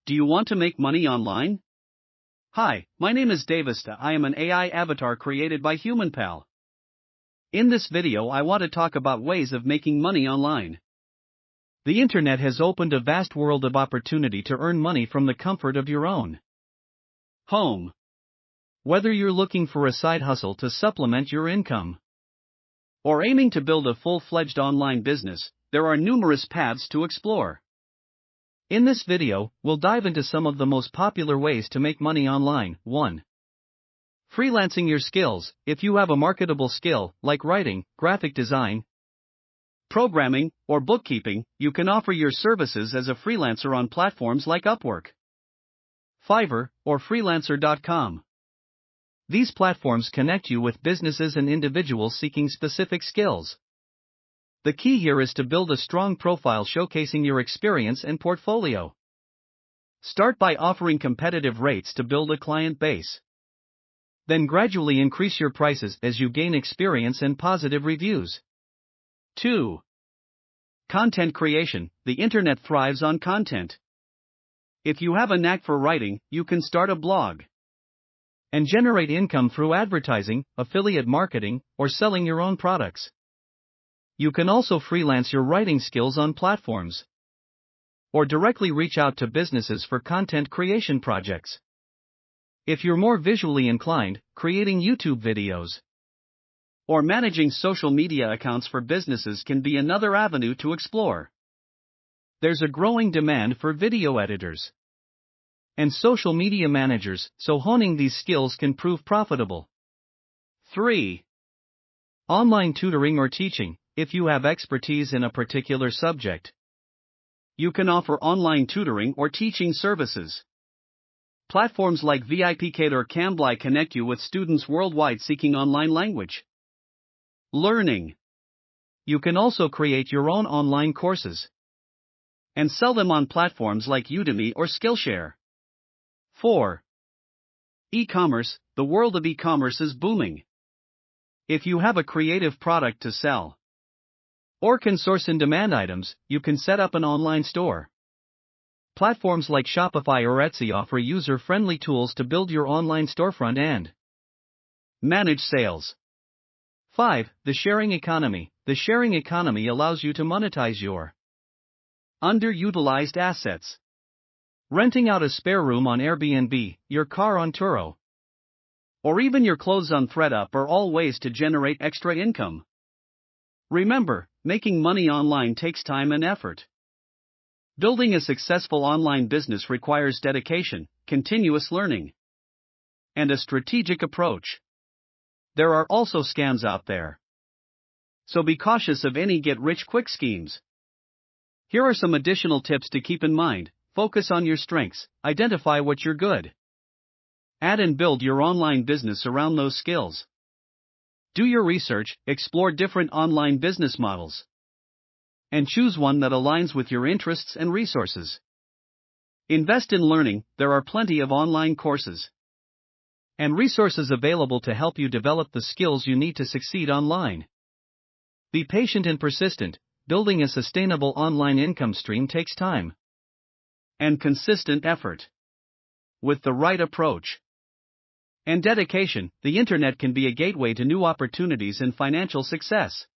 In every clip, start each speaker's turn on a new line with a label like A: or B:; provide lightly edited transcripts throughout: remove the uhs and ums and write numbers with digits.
A: Do you want to make money online? Hi, my name is Davista. I am an AI avatar created by HumanPal. In this video, I want to talk about ways of making money online. The internet has opened a vast world of opportunity to earn money from the comfort of your own home. Whether you're looking for a side hustle to supplement your income or aiming to build a full-fledged online business, there are numerous paths to explore. In this video, we'll dive into some of the most popular ways to make money online. 1. Freelancing your skills. If you have a marketable skill, like writing, graphic design, programming, or bookkeeping, you can offer your services as a freelancer on platforms like Upwork, Fiverr, or Freelancer.com. These platforms connect you with businesses and individuals seeking specific skills. The key here is to build a strong profile showcasing your experience and portfolio. Start by offering competitive rates to build a client base. Then gradually increase your prices as you gain experience and positive reviews. 2. Content creation. The internet thrives on content. If you have a knack for writing, you can start a blog and generate income through advertising, affiliate marketing, or selling your own products. You can also freelance your writing skills on platforms or directly reach out to businesses for content creation projects. If you're more visually inclined, creating YouTube videos or managing social media accounts for businesses can be another avenue to explore. There's a growing demand for video editors and social media managers, so honing these skills can prove profitable. 3. Online tutoring or teaching. If you have expertise in a particular subject, you can offer online tutoring or teaching services. Platforms like VIPKid or Cambly connect you with students worldwide seeking online language learning. You can also create your own online courses and sell them on platforms like Udemy or Skillshare. 4. E-commerce. The world of e-commerce is booming. If you have a creative product to sell or can source in-demand items, you can set up an online store. Platforms like Shopify or Etsy offer user-friendly tools to build your online storefront and manage sales. 5. The sharing economy. The sharing economy allows you to monetize your underutilized assets. Renting out a spare room on Airbnb, your car on Turo, or even your clothes on ThreadUp are all ways to generate extra income. Remember, making money online takes time and effort. Building a successful online business requires dedication, continuous learning, and a strategic approach. There are also scams out there, so be cautious of any get-rich-quick schemes. Here are some additional tips to keep in mind. Focus on your strengths, identify what you're good at, and build your online business around those skills. Do your research, explore different online business models, and choose one that aligns with your interests and resources. Invest in learning. There are plenty of online courses and resources available to help you develop the skills you need to succeed online. Be patient and persistent. Building a sustainable online income stream takes time and consistent effort. With the right approach and dedication, the internet can be a gateway to new opportunities and financial success.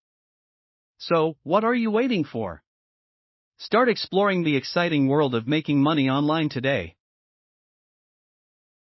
A: So, what are you waiting for? Start exploring the exciting world of making money online today.